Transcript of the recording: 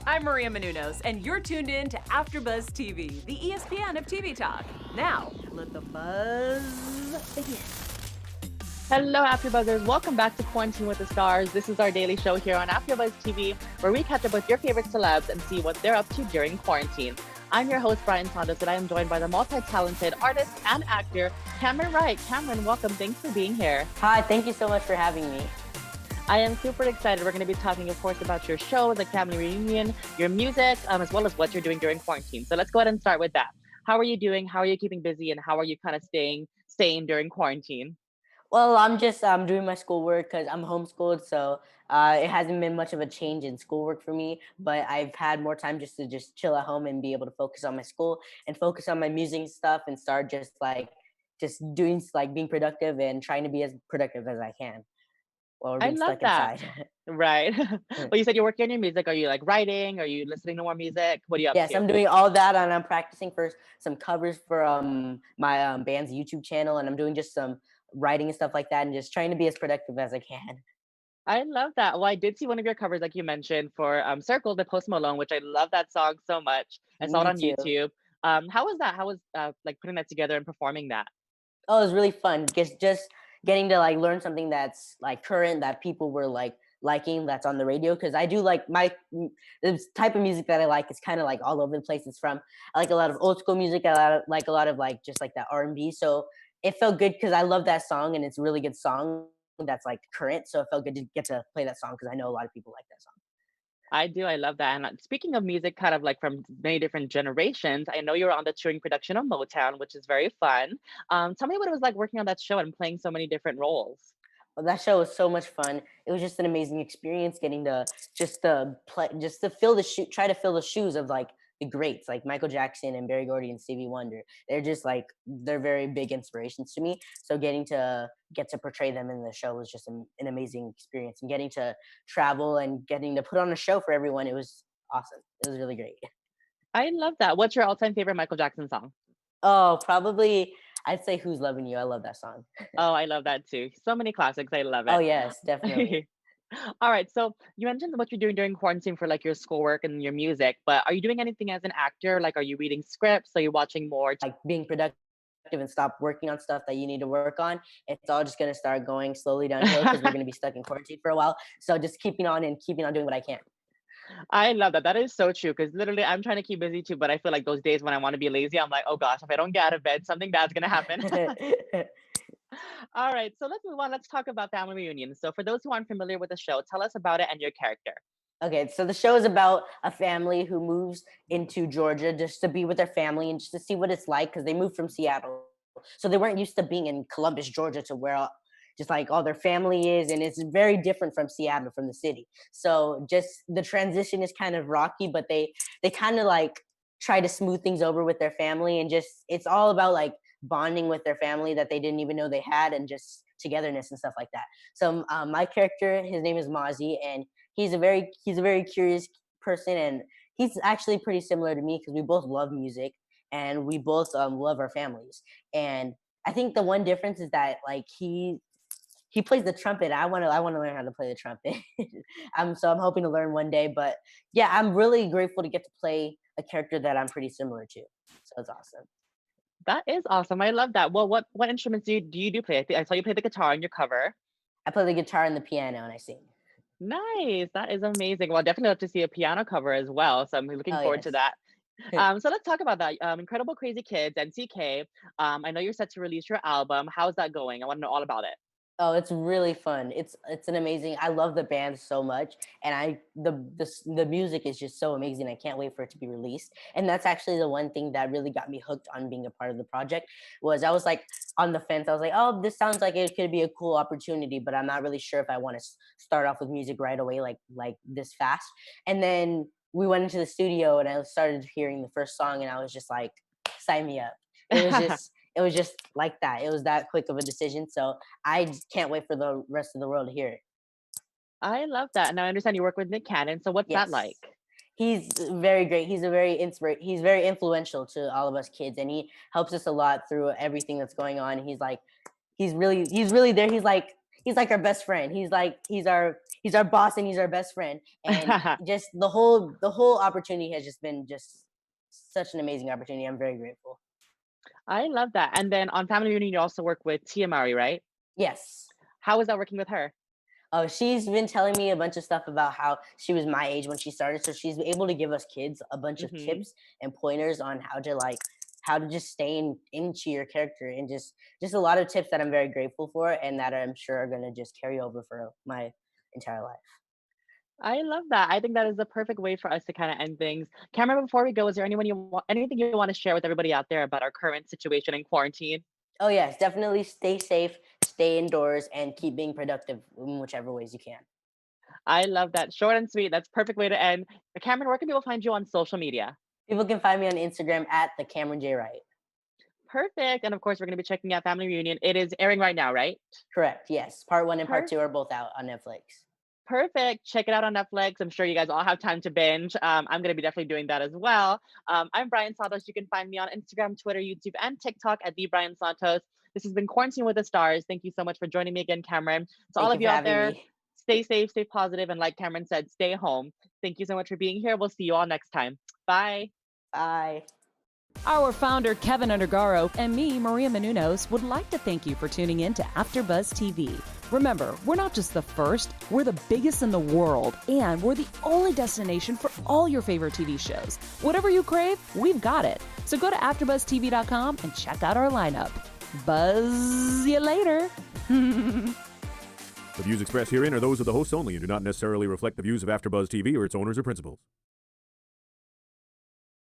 I'm Maria Menounos, and you're tuned in to AfterBuzz TV, the ESPN of TV talk. Now, let the buzz begin. Hello, AfterBuzzers. Welcome back to Quarantine with the Stars. This is our daily show here on AfterBuzz TV, where we catch up with your favorite celebs and see what they're up to during quarantine. I'm your host, Brian Saunders, and I am joined by the multi-talented artist and actor, Cameron Wright. Cameron, welcome. Thanks for being here. Hi, thank you so much for having me. I am super excited. We're going to be talking, of course, about your show, the family reunion, your music, as well as what you're doing during quarantine. So let's go ahead and start with that. How are you doing? How are you keeping busy? And how are you kind of staying sane during quarantine? Well, I'm just doing my schoolwork because I'm homeschooled, so it hasn't been much of a change in schoolwork for me. But I've had more time just to chill at home and be able to focus on my school and focus on my music stuff and start just doing like being productive and trying to be as productive as I can while we're I being love stuck that. inside. Right. Well, you said you're working on your music. Are you like writing? Are you listening to more music? What are you up Yes, to? I'm doing all that, and I'm practicing for some covers for my band's YouTube channel, and I'm doing just some writing and stuff like that, and just trying to be as productive as I can. I love that. Well, I did see one of your covers, like you mentioned, for Circle, the Post Malone, which I love that song so much. I saw it Me on too. YouTube. How was that? How was like putting that together and performing that? Oh, it was really fun. Just getting to like learn something that's like current that people were like liking that's on the radio because I do like the type of music that I like is kind of like all over the place. It's from I like a lot of old school music. Like a lot of like just like that R&B. So it felt good because I love that song and it's a really good song that's like current. So it felt good to get to play that song because I know a lot of people like that song. I do. I love that. And speaking of music, kind of like from many different generations, I know you were on the touring production of Motown, which is very fun. Tell me what it was like working on that show and playing so many different roles. Well, that show was so much fun. It was just an amazing experience getting to just to play, just to fill the shoe, try to fill the shoes of like the greats, like Michael Jackson and Barry Gordy and Stevie Wonder. They're just like they're very big inspirations to me. So getting to get to portray them in the show was just an amazing experience, and getting to travel and getting to put on a show for everyone. It was awesome. It was really great. I love that. What's your all-time favorite Michael Jackson song? Oh, probably I'd say "Who's Loving You." I love that song. Oh, I love that too. So many classics. I love Oh it. yes, definitely. All right. So you mentioned what you're doing during quarantine for like your schoolwork and your music, but are you doing anything as an actor? Like, are you reading scripts? Are you watching more? Like being productive and stop working on stuff that you need to work on, it's all just going to start going slowly downhill because we're going to be stuck in quarantine for a while. So just keeping on and keeping on doing what I can. I love that. That is so true. Because literally, I'm trying to keep busy too, but I feel like those days when I want to be lazy, I'm like, oh gosh, if I don't get out of bed, something bad's gonna happen. All right. So let's move on. Let's talk about family reunions. So for those who aren't familiar with the show, tell us about it and your character. Okay, so the show is about a family who moves into Georgia just to be with their family and just to see what it's like because they moved from Seattle. So they weren't used to being in Columbus, Georgia, to where just like all their family is, and it's very different from Seattle, from the city. So just the transition is kind of rocky, but they kind of like try to smooth things over with their family, and just it's all about like bonding with their family that they didn't even know they had, and just togetherness and stuff like that. So my character, his name is Mazzi, and he's a very curious person, and he's actually pretty similar to me because we both love music and we both love our families. And I think the one difference is that like he plays the trumpet. I want to learn how to play the trumpet. I'm hoping to learn one day. But yeah, I'm really grateful to get to play a character that I'm pretty similar to. So it's awesome. That is awesome. I love that. Well, what instruments do you play? I saw you play the guitar on your cover. I play the guitar and the piano and I sing. Nice. That is amazing. Well, definitely love to see a piano cover as well. So I'm looking Oh forward to yes. that. So let's talk about that. Incredible Crazy Kids, NCK. I know you're set to release your album. How's that going? I want to know all about it. Oh, it's really fun. It's an amazing. I love the band so much, and the music is just so amazing. I can't wait for it to be released. And that's actually the one thing that really got me hooked on being a part of the project. Was I was like on the fence. I was like, oh, this sounds like it could be a cool opportunity, but I'm not really sure if I want to start off with music right away, like this fast. And then we went into the studio, and I started hearing the first song, and I was just like, sign me up. It was just it was just like that. It was that quick of a decision. So I just can't wait for the rest of the world to hear it. I love that. Now I understand you work with Nick Cannon. So what's that like? Yes. He's very great. He's very influential to all of us kids, and he helps us a lot through everything that's going on. He's like he's really there. He's like our best friend. he's our boss and he's our best friend. And just the whole opportunity has just been just such an amazing opportunity. I'm very grateful. I love that. And then on Family Reunion, you also work with Tia Mowry, right? Yes. How was that working with her? Oh, she's been telling me a bunch of stuff about how she was my age when she started. So she's able to give us kids a bunch of Hmm. tips and pointers on how to just stay into your character, and just a lot of tips that I'm very grateful for and that I'm sure are gonna just carry over for my entire life. I love that. I think that is the perfect way for us to kind of end things. Cameron, before we go, is there anything you want to share with everybody out there about our current situation in quarantine? Oh yes, definitely stay safe, stay indoors, and keep being productive in whichever ways you can. I love that. Short and sweet. That's a perfect way to end. Cameron, where can people find you on social media? People can find me on Instagram at the Cameron J Wright. Perfect. And of course, we're going to be checking out Family Reunion. It is airing right now, right? Correct. Yes, part one and part Per- two are both out on Netflix. Perfect. Check it out on Netflix. I'm sure you guys all have time to binge. I'm going to be definitely doing that as well. I'm Brian Santos. You can find me on Instagram, Twitter, YouTube, and TikTok at the Brian Santos. This has been Quarantine with the Stars. Thank you so much for joining me again, Cameron. To all Thank you of for you out having there, me. stay safe, stay positive, and like Cameron said, stay home. Thank you so much for being here. We'll see you all next time. Bye. Bye. Our founder, Kevin Undergaro, and me, Maria Menounos, would like to thank you for tuning in to AfterBuzz TV. Remember, we're not just the first, we're the biggest in the world, and we're the only destination for all your favorite TV shows. Whatever you crave, we've got it. So go to AfterBuzzTV.com and check out our lineup. Buzz you later. The views expressed herein are those of the hosts only and do not necessarily reflect the views of AfterBuzz TV or its owners or principals.